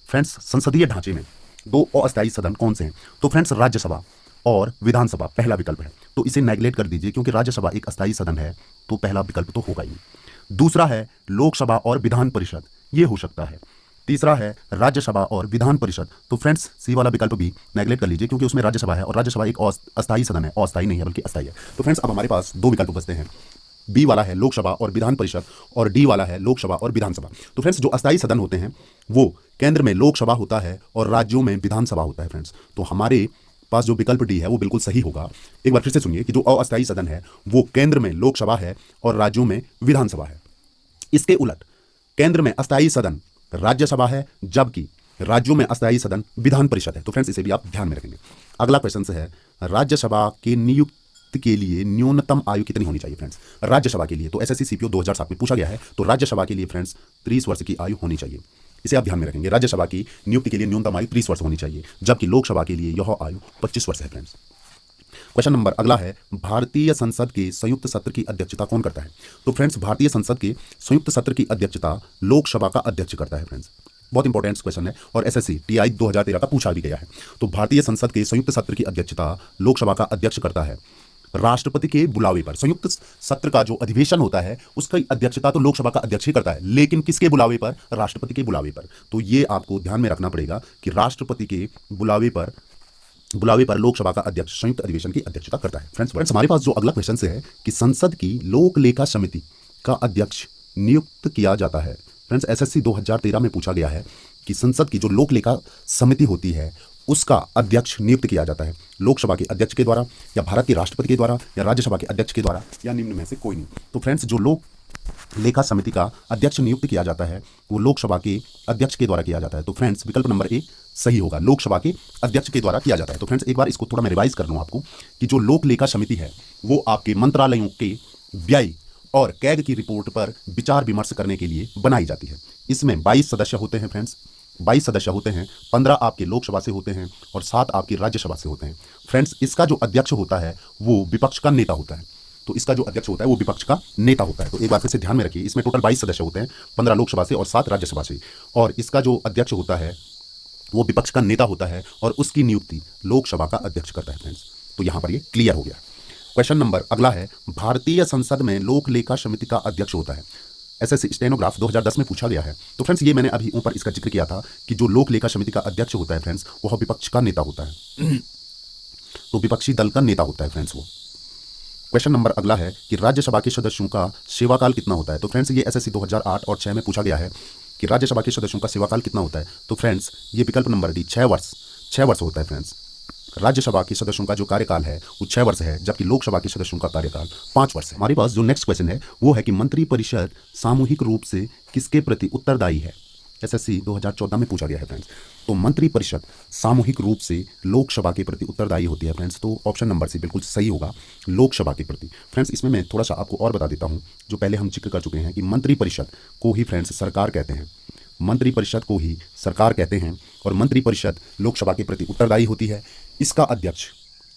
फ्रेंड्स संसदीय ढांचे में 2 अस्थायी सदन कौन से हैं? तो फ्रेंड्स राज्यसभा और विधानसभा पहला विकल्प है, तो इसे नेग्लेक्ट कर दीजिए क्योंकि राज्यसभा एक अस्थायी सदन है तो पहला विकल्प तो होगा ही नहीं। दूसरा है लोकसभा और विधान परिषद, ये हो सकता है। तीसरा है राज्यसभा और विधान परिषद, तो फ्रेंड्स सी वाला विकल्प भी नेग्लेक्ट कर लीजिए क्योंकि उसमें राज्यसभा है और राज्यसभा एक अस्थायी सदन है, अस्थायी नहीं है बल्कि अस्थायी है। तो फ्रेंड्स अब हमारे पास 2 विकल्प बचते हैं, बी वाला है लोकसभा और विधान परिषद और डी वाला है लोकसभा और विधानसभा। तो फ्रेंड्स जो अस्थायी सदन होते हैं वो केंद्र में लोकसभा होता है और राज्यों में विधानसभा होता है। फ्रेंड्स तो हमारे पास जो विकल्प डी है वो बिल्कुल सही होगा। एक बार फिर से सुनिए कि जो अस्थायी सदन है वो केंद्र में लोकसभा है और राज्यों में विधानसभा है। इसके उलट केंद्र में अस्थायी सदन राज्यसभा है जबकि राज्यों में अस्थायी सदन विधान परिषद है। तो फ्रेंड्स इसे भी आप ध्यान में रखेंगे। अगला क्वेश्चन से है राज्यसभा के नियुक्त के लिए न्यूनतम आयु कितनी होनी चाहिए? फ्रेंड्स राज्यसभा के लिए तो एसएससी सीपीओ 2007 में पूछा गया है, तो राज्यसभा के लिए फ्रेंड्स 30 वर्ष की आयु होनी चाहिए। इसे आप ध्यान में रखेंगे। राज्यसभा की नियुक्ति के लिए न्यूनतम आयु 30 वर्ष होनी चाहिए जबकि लोकसभा के लिए यह आयु 25 वर्ष है। फ्रेंड्स क्वेश्चन नंबर अगला है भारतीय संसद के संयुक्त सत्र की अध्यक्षता कौन करता है? तो फ्रेंड्स भारतीय संसद के संयुक्त सत्र की अध्यक्षता लोकसभा का अध्यक्ष करता है। फ्रेंड्स बहुत इंपॉर्टेंट क्वेश्चन है और एसएससी टीआई 2013 का पूछा भी गया है। तो भारतीय संसद के संयुक्त सत्र की अध्यक्षता लोकसभा का अध्यक्ष करता है राष्ट्रपति के बुलावे पर। संयुक्त सत्र का जो अधिवेशन होता है उसकी अध्यक्षता तो लोकसभा का अध्यक्ष ही करता है, लेकिन किसके बुलावे पर? राष्ट्रपति के बुलावे पर। तो ये आपको ध्यान में रखना पड़ेगा कि राष्ट्रपति के बुलावे पर लोकसभा का अध्यक्ष संयुक्त अधिवेशन की अध्यक्षता करता है। फ्रेंड्स हमारे पास जो अगला क्वेश्चन है कि संसद की लोक लेखा समिति का अध्यक्ष नियुक्त किया जाता है। फ्रेंड्स एसएससी 2013 में पूछा गया है कि संसद की जो लोक लेखा समिति होती है उसका अध्यक्ष नियुक्त किया जाता है लोकसभा के अध्यक्ष के द्वारा या भारत के राष्ट्रपति के द्वारा या राज्यसभा के अध्यक्ष के द्वारा या निम्न में से कोई नहीं। तो फ्रेंड्स जो लोक लेखा समिति का अध्यक्ष नियुक्त किया जाता है वो लोकसभा के अध्यक्ष के द्वारा किया जाता है। तो फ्रेंड्स विकल्प नंबर ए सही होगा, लोकसभा के अध्यक्ष के द्वारा किया जाता है। तो फ्रेंड्स एक बार इसको थोड़ा मैं रिवाइज कर लूँ आपको कि जो लोक लेखा समिति है वो आपके मंत्रालयों के व्यय और कैग की रिपोर्ट पर विचार विमर्श करने के लिए बनाई जाती है। इसमें 22 सदस्य होते हैं। फ्रेंड्स 22 सदस्य होते हैं, 15 आपके लोकसभा से होते हैं और 7 आपकी राज्यसभा से होते हैं। फ्रेंड्स इसका जो अध्यक्ष होता है वो विपक्ष का नेता होता है। तो इसका जो अध्यक्ष होता है वो विपक्ष का नेता होता है। तो एक बार फिर से ध्यान में रखिए, इसमें टोटल 22 सदस्य होते हैं, 15 लोकसभा से और 7 राज्यसभा से, और इसका जो अध्यक्ष होता है वो विपक्ष का नेता होता है और उसकी नियुक्ति लोकसभा का अध्यक्ष करता है। फ्रेंड्स तो यहाँ पर ये क्लियर हो गया। क्वेश्चन नंबर अगला है भारतीय संसद में लोक लेखा समिति का अध्यक्ष होता है। एसएससी स्टेनोग्राफ 2010 में पूछा गया है। तो फ्रेंड्स ये मैंने अभी ऊपर इसका जिक्र किया था कि जो लोक लेखा समिति का अध्यक्ष होता है फ्रेंड्स वह विपक्ष का नेता होता है, तो विपक्षी दल का नेता होता है फ्रेंड्स वो। क्वेश्चन नंबर अगला है कि राज्यसभा के सदस्यों का सेवाकाल कितना होता है? तो फ्रेंड्स ये एसएससी 2008 और 6 में पूछा गया है कि राज्यसभा के सदस्यों का सेवाकाल कितना होता है। तो फ्रेंड्स ये विकल्प नंबर डी 6 वर्ष होता है। फ्रेंड्स राज्यसभा के सदस्यों का जो कार्यकाल है वो 6 वर्ष है जबकि लोकसभा के सदस्यों का कार्यकाल 5 वर्ष है। हमारे पास जो नेक्स्ट क्वेश्चन है वो है कि मंत्रिपरिषद सामूहिक रूप से किसके प्रति उत्तरदायी है? एसएससी 2014 में पूछा गया है। फ्रेंड्स तो मंत्रिपरिषद सामूहिक रूप से लोकसभा के प्रति उत्तरदायी होती है। फ्रेंड्स तो ऑप्शन नंबर सी बिल्कुल सही होगा, लोकसभा के प्रति। फ्रेंड्स इसमें मैं थोड़ा सा आपको और बता देता हूँ, जो पहले हम जिक्र कर चुके हैं कि मंत्रिपरिषद को ही फ्रेंड्स सरकार कहते हैं, मंत्रिपरिषद को ही सरकार कहते हैं और मंत्रिपरिषद लोकसभा के प्रति उत्तरदायी होती है। इसका अध्यक्ष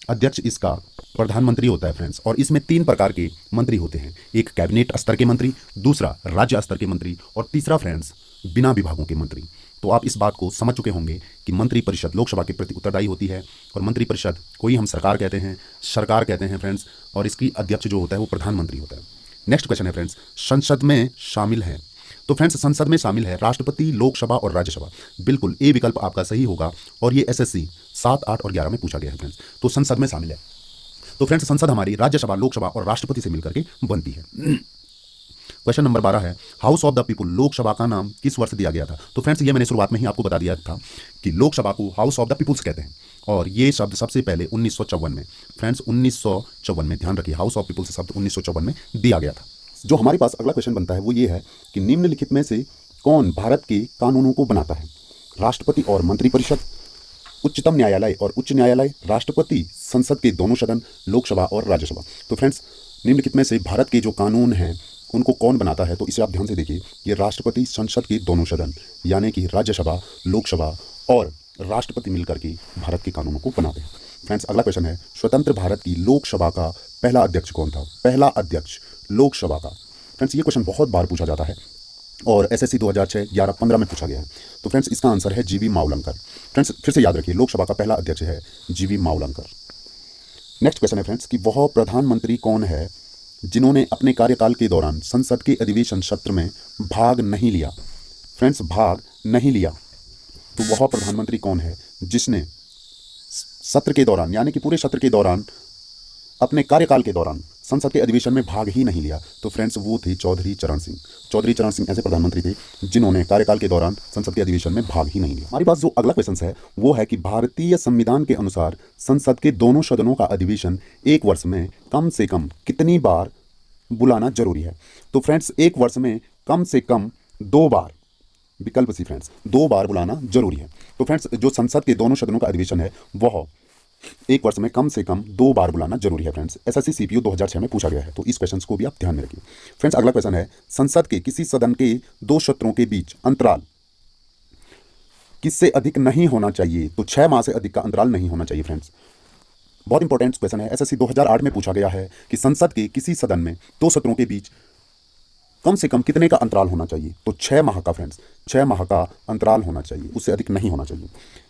अध्यक्ष इसका प्रधानमंत्री होता है फ्रेंड्स, और इसमें 3 प्रकार के मंत्री होते हैं। एक कैबिनेट स्तर के मंत्री, दूसरा राज्य स्तर के मंत्री, और तीसरा फ्रेंड्स बिना विभागों के मंत्री। तो आप इस बात को समझ चुके होंगे कि मंत्री परिषद लोकसभा के प्रति उत्तरदायी होती है, और मंत्री परिषद को ही हम सरकार कहते हैं फ्रेंड्स, और इसकी अध्यक्ष जो होता है वो प्रधानमंत्री होता है। नेक्स्ट क्वेश्चन है फ्रेंड्स, संसद में शामिल है। तो फ्रेंड्स संसद में शामिल है राष्ट्रपति, लोकसभा और राज्यसभा। बिल्कुल ए विकल्प आपका सही होगा, और ये एसएससी 7, 8 और 11 में पूछा गया है फ्रेंड्स। तो संसद में शामिल है। तो फ्रेंड्स संसद हमारी राज्यसभा, लोकसभा और राष्ट्रपति से मिलकर के बनती है। क्वेश्चन नंबर 12 है, house of the people Lok Sabha का नाम किस वर्ष दिया गया था। तो फ्रेंड्स ये मैंने शुरुआत में ही आपको बता दिया था कि लोकसभा को हाउस ऑफ द पीपुल्स कहते हैं, और ये शब्द सबसे पहले 1954 में, फ्रेंड्स 1954 में, ध्यान रखिए, हाउस ऑफ पीपुल्स शब्द 1954 में दिया गया था। जो हमारे पास अगला क्वेश्चन बनता है वो ये है कि निम्नलिखित में से कौन भारत के कानूनों को बनाता है। राष्ट्रपति और मंत्रिपरिषद, उच्चतम न्यायालय और उच्च न्यायालय, राष्ट्रपति, संसद के दोनों सदन, लोकसभा और राज्यसभा। तो फ्रेंड्स निम्नलिखित में से भारत के जो कानून हैं उनको कौन बनाता है, तो इसे आप ध्यान से देखिए। ये राष्ट्रपति, संसद के दोनों सदन यानी कि राज्यसभा, लोकसभा और राष्ट्रपति मिलकर के भारत के कानूनों को बनाते हैं। फ्रेंड्स अगला क्वेश्चन है, स्वतंत्र भारत की लोकसभा का पहला अध्यक्ष कौन था। पहला अध्यक्ष लोकसभा का। फ्रेंड्स ये क्वेश्चन बहुत बार पूछा जाता है, और एसएससी 2006, 11, 15 में पूछा गया है। तो फ्रेंड्स इसका आंसर है जीवी मावलंकर। फ्रेंड्स फिर से याद रखिए, लोकसभा का पहला अध्यक्ष है जीवी मावलंकर। नेक्स्ट क्वेश्चन है फ्रेंड्स कि वह प्रधानमंत्री कौन है जिन्होंने अपने कार्यकाल के दौरान संसद के अधिवेशन सत्र में भाग नहीं लिया। फ्रेंड्स भाग नहीं लिया, तो वह प्रधानमंत्री कौन है जिसने सत्र के दौरान यानी कि पूरे सत्र के दौरान अपने कार्यकाल के दौरान संसद के अधिवेशन में भाग ही नहीं लिया। तो फ्रेंड्स वो थे चौधरी चरण सिंह। चौधरी चरण सिंह ऐसे प्रधानमंत्री थे जिन्होंने कार्यकाल के दौरान संसद के अधिवेशन में भाग ही नहीं लिया। हमारे पास जो अगला क्वेश्चन है वो है कि भारतीय संविधान के अनुसार संसद के दोनों सदनों का अधिवेशन एक वर्ष में कम से कम कितनी बार बुलाना जरूरी है। तो फ्रेंड्स एक वर्ष में कम से कम 2 बार, विकल्प सी फ्रेंड्स 2 बार बुलाना जरूरी है। तो फ्रेंड्स जो संसद के दोनों सदनों का अधिवेशन है वह एक वर्ष में कम से कम 2 बार बुलाना जरूरी है। फ्रेंड्स एसएससी सीपीयू 2006 में पूछा गया है, तो इस क्वेश्चन को भी आप ध्यान में रखिए। फ्रेंड्स अगला क्वेश्चन है, संसद के किसी सदन के 2 सत्रों के बीच अंतराल किससे अधिक नहीं होना चाहिए। तो 6 माह से अधिक का अंतराल नहीं होना चाहिए। फ्रेंड्स बहुत इंपॉर्टेंट क्वेश्चन है, एसएससी 2008 में पूछा गया है कि संसद के किसी सदन में 2 सत्रों के बीच कम से कम कितने का अंतराल होना चाहिए। तो 6 माह का फ्रेंड्स, 6 माह का अंतराल होना चाहिए, उससे अधिक नहीं होना चाहिए।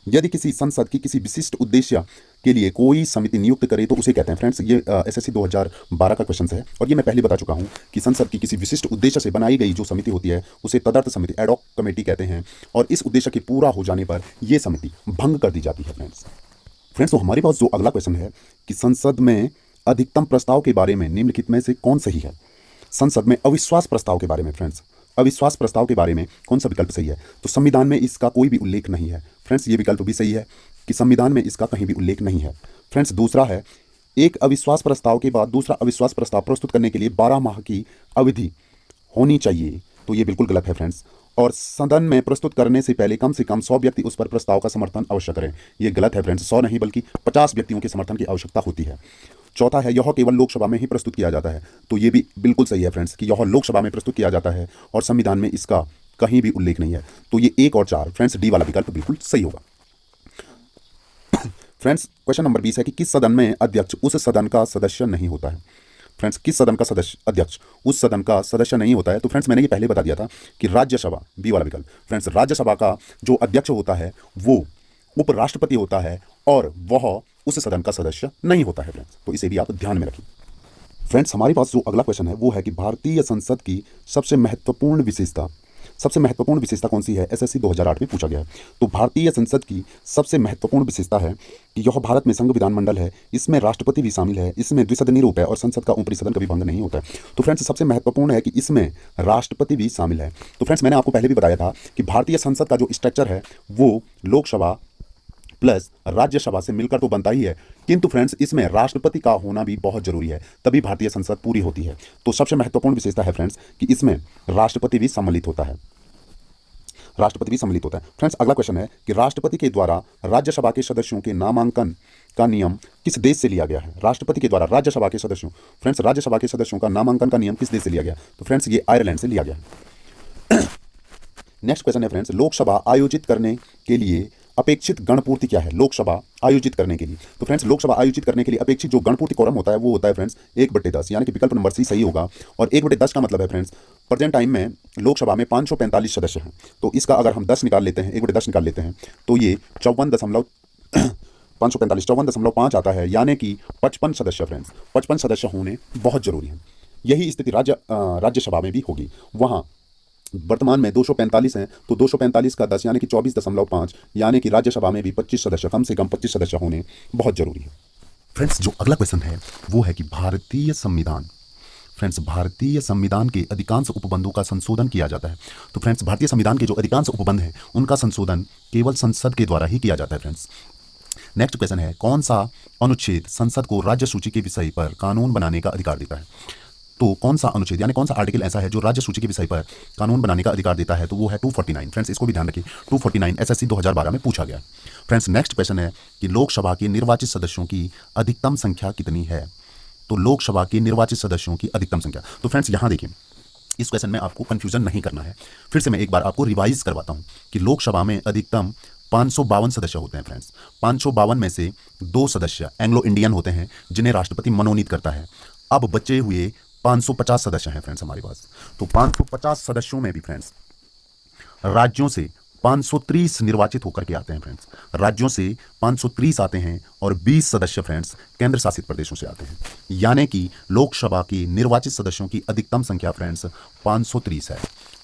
यदि किसी संसद की किसी विशिष्ट उद्देश्य के लिए कोई समिति नियुक्त करे तो उसे कहते हैं। फ्रेंड्स ये एसएससी 2012 का क्वेश्चन है, और ये मैं पहले बता चुका हूँ कि संसद की किसी विशिष्ट उद्देश्य से बनाई गई जो समिति होती है उसे तदर्थ समिति, एडॉक कमेटी कहते हैं, और इस उद्देश्य के पूरा हो जाने पर यह समिति भंग कर दी जाती है। फ्रेंड्स तो हमारे पास जो अगला क्वेश्चन है कि संसद में अधिकतम प्रस्ताव के बारे में निम्नलिखित में से कौन सही है। संसद में अविश्वास प्रस्ताव के बारे में, फ्रेंड्स अविश्वास प्रस्ताव के बारे में कौन सा विकल्प सही है। तो संविधान में इसका कोई भी उल्लेख नहीं है। फ्रेंड्स ये विकल्प भी सही है कि संविधान में इसका कहीं भी उल्लेख नहीं है। फ्रेंड्स दूसरा है, एक अविश्वास प्रस्ताव के बाद दूसरा अविश्वास प्रस्ताव प्रस्तुत करने के लिए 12 माह की अवधि होनी चाहिए। तो ये बिल्कुल गलत है फ्रेंड्स। और सदन में प्रस्तुत करने से पहले कम से कम 100 व्यक्ति उस पर प्रस्ताव का समर्थन अवश्य करें। ये गलत है फ्रेंड्स, 100 नहीं बल्कि 50 व्यक्तियों के समर्थन की आवश्यकता होती है। चौथा है, यह केवल लोकसभा में ही प्रस्तुत किया जाता है। तो ये भी बिल्कुल सही है फ्रेंड्स कि यह लोकसभा में प्रस्तुत किया जाता है और संविधान में इसका कहीं भी उल्लेख नहीं है। तो ये 1 और 4 फ्रेंड्स डी वाला विकल्प बिल्कुल सही होगा। फ्रेंड्स क्वेश्चन नंबर 20 है कि किस सदन में अध्यक्ष उस सदन का सदस्य नहीं होता है। फ्रेंड्स किस सदन का सदस्य अध्यक्ष उस सदन का सदस्य नहीं होता है। तो फ्रेंड्स मैंने ये पहले बता दिया था कि राज्यसभा, बी वाला विकल्प। फ्रेंड्स राज्यसभा का जो अध्यक्ष होता है वो उपराष्ट्रपति होता है और वह उस सदन का सदस्य नहीं होता है। फ्रेंड्स तो इसे भी आप ध्यान में रखिए। फ्रेंड्स हमारे पास जो अगला क्वेश्चन है वो है कि भारतीय संसद की सबसे महत्वपूर्ण विशेषता कौन सी है। एसएससी 2008 में पूछा गया है। तो भारतीय संसद की सबसे महत्वपूर्ण विशेषता है कि यह भारत में संघ विधान मंडल है, इसमें राष्ट्रपति भी शामिल है, इसमें द्विसदनीय रूप है और संसद का ऊपरी सदन कभी भंग नहीं होता है। तो फ्रेंड्स सबसे महत्वपूर्ण है कि इसमें राष्ट्रपति भी शामिल है। तो फ्रेंड्स मैंने आपको पहले भी बताया था कि भारतीय संसद का जो स्ट्रक्चर है वो लोकसभा प्लस राज्यसभा से मिलकर तो बनता ही है, किंतु फ्रेंड्स इसमें राष्ट्रपति का होना भी बहुत जरूरी है, तभी भारतीय संसद पूरी होती है। तो सबसे महत्वपूर्ण विशेषता है फ्रेंड्स कि इसमें राष्ट्रपति भी सम्मिलित होता है। फ्रेंड्स अगला क्वेश्चन है कि राष्ट्रपति के द्वारा राज्यसभा के सदस्यों के नामांकन का नियम किस देश से लिया गया है। राष्ट्रपति के द्वारा राज्यसभा के सदस्यों, फ्रेंड्स राज्यसभा के सदस्यों का नामांकन का नियम किस देश से लिया गया। तो फ्रेंड्स ये आयरलैंड से लिया गया है। नेक्स्ट क्वेश्चन है फ्रेंड्स, लोकसभा आयोजित करने के लिए अपेक्षित गणपूर्ति क्या है लोकसभा आयोजित करने के लिए? तो फ्रेंड्स लोकसभा आयोजित करने के लिए अपेक्षित जो गणपूर्ति कोरम होता है वो होता है फ्रेंड्स 1/10, यानी कि विकल्प नंबर सी सही होगा। और 1/10 का मतलब है फ्रेंड्स प्रेजेंट टाइम में लोकसभा में 545 सदस्य हैं, तो इसका अगर हम 10 निकाल लेते हैं, 1/10 निकाल लेते हैं, तो ये 54.5 आता है, यानी कि 55 सदस्य फ्रेंड्स, 55 सदस्य होने बहुत जरूरी है। यही स्थिति राज्यसभा में भी होगी। वहाँ वर्तमान में 245 हैं, तो 245 का 10 यानी कि 24.5, यानी कि राज्यसभा में भी 25 सदस्य, कम से कम 25 सदस्य होने बहुत जरूरी है। फ्रेंड्स जो अगला क्वेश्चन है वो है कि भारतीय संविधान, फ्रेंड्स भारतीय संविधान के अधिकांश उपबंधों का संशोधन किया जाता है। तो फ्रेंड्स भारतीय संविधान के जो अधिकांश उपबंध हैं उनका संशोधन केवल संसद के द्वारा ही किया जाता है। फ्रेंड्स नेक्स्ट क्वेश्चन है, कौन सा अनुच्छेद संसद को राज्य सूची के विषय पर कानून बनाने का अधिकार देता है? तो कौन सा अनुच्छेद यानी कौन सा आर्टिकल ऐसा है जो राज्य सूची के विषय पर कानून बनाने का अधिकार देता है? तो वो है 249। फ्रेंड्स इसको भी ध्यान रखिए, 249 एसएससी 2012 में पूछा गया। फ्रेंड्स नेक्स्ट क्वेश्चन है कि लोकसभा के निर्वाचित सदस्यों की अधिकतम संख्या कितनी है? तो लोकसभा के निर्वाचित सदस्यों की अधिकतम संख्या, तो फ्रेंड्स यहां देखिए, इस क्वेश्चन में आपको कंफ्यूजन नहीं करना है। फिर से मैं एक बार आपको रिवाइज करवाता हूं कि लोकसभा में अधिकतम 552 सदस्य होते हैं। फ्रेंड्स 552 में से 2 सदस्य एंग्लो इंडियन होते हैं जिन्हें राष्ट्रपति मनोनीत करता है। अब बचे हुए 550 सदस्य हैं फ्रेंड्स हमारे पास। तो 550 सदस्यों में भी फ्रेंड्स राज्यों से 530 निर्वाचित होकर के आते हैं। फ्रेंड्स राज्यों से 530 आते हैं और 20 सदस्य फ्रेंड्स केंद्र शासित प्रदेशों से आते हैं, यानी कि लोकसभा की निर्वाचित सदस्यों की अधिकतम संख्या फ्रेंड्स 530 है।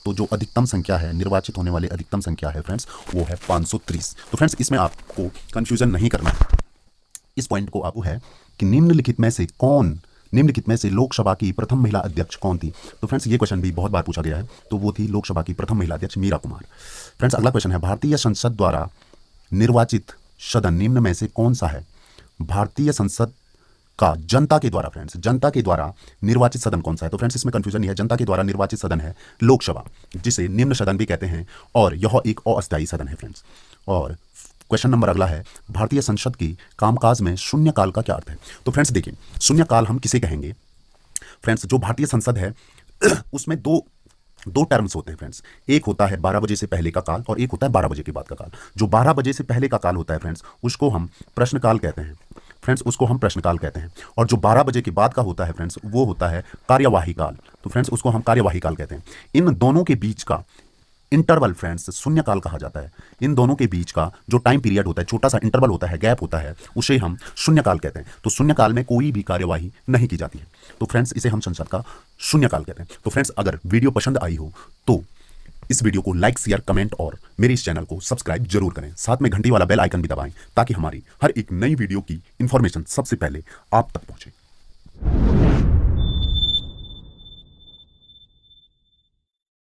तो जो अधिकतम संख्या है, निर्वाचित होने वाली अधिकतम संख्या है फ्रेंड्स, वो है 530। तो फ्रेंड्स इसमें आपको कंफ्यूजन नहीं करना है। इस पॉइंट को आपको है कि निम्नलिखित में से लोकसभा की प्रथम महिला अध्यक्ष कौन थी? तो फ्रेंड्स ये क्वेश्चन भी बहुत बार पूछा गया है, तो वो थी लोकसभा की प्रथम महिला अध्यक्ष मीरा कुमार। फ्रेंड्स अगला क्वेश्चन है, भारतीय संसद द्वारा निर्वाचित सदन निम्न में से कौन सा है? भारतीय संसद का जनता के द्वारा, फ्रेंड्स जनता के द्वारा निर्वाचित सदन कौन सा है? तो फ्रेंड्स इसमें कंफ्यूजन नहीं है, जनता के द्वारा निर्वाचित सदन है लोकसभा, जिसे निम्न सदन भी कहते हैं, और यह एक अस्थायी सदन है फ्रेंड्स। और क्वेश्चन नंबर अगला है, भारतीय संसद की कामकाज में शून्यकाल का क्या अर्थ है? तो फ्रेंड्स देखिए, शून्यकाल हम किसे कहेंगे? फ्रेंड्स जो भारतीय संसद है उसमें दो टर्म्स होते हैं फ्रेंड्स। एक होता है 12 बजे से पहले का काल और एक होता है 12 बजे के बाद का काल। जो 12 बजे से पहले का काल होता है फ्रेंड्स, उसको हम प्रश्नकाल कहते हैं। फ्रेंड्स उसको हम प्रश्नकाल कहते हैं। और जो 12 बजे के बाद का होता है फ्रेंड्स, वो होता है कार्यवाही काल। तो फ्रेंड्स उसको हम कार्यवाही काल कहते हैं। इन दोनों के बीच का इंटरवल फ्रेंड्स शून्यकाल कहा जाता है। इन दोनों के बीच का जो टाइम पीरियड होता है, छोटा सा इंटरवल होता है, गैप होता है, उसे हम शून्यकाल कहते हैं। तो शून्यकाल में कोई भी कार्यवाही नहीं की जाती है, तो फ्रेंड्स इसे हम संसद का शून्यकाल कहते हैं। तो फ्रेंड्स अगर वीडियो पसंद आई हो तो इस वीडियो को लाइक, शेयर, कमेंट और मेरे इस चैनल को सब्सक्राइब जरूर करें। साथ में घंटी वाला बेल आइकन भी दबाएं ताकि हमारी हर एक नई वीडियो की इंफॉर्मेशन सबसे पहले आप तक पहुंचे।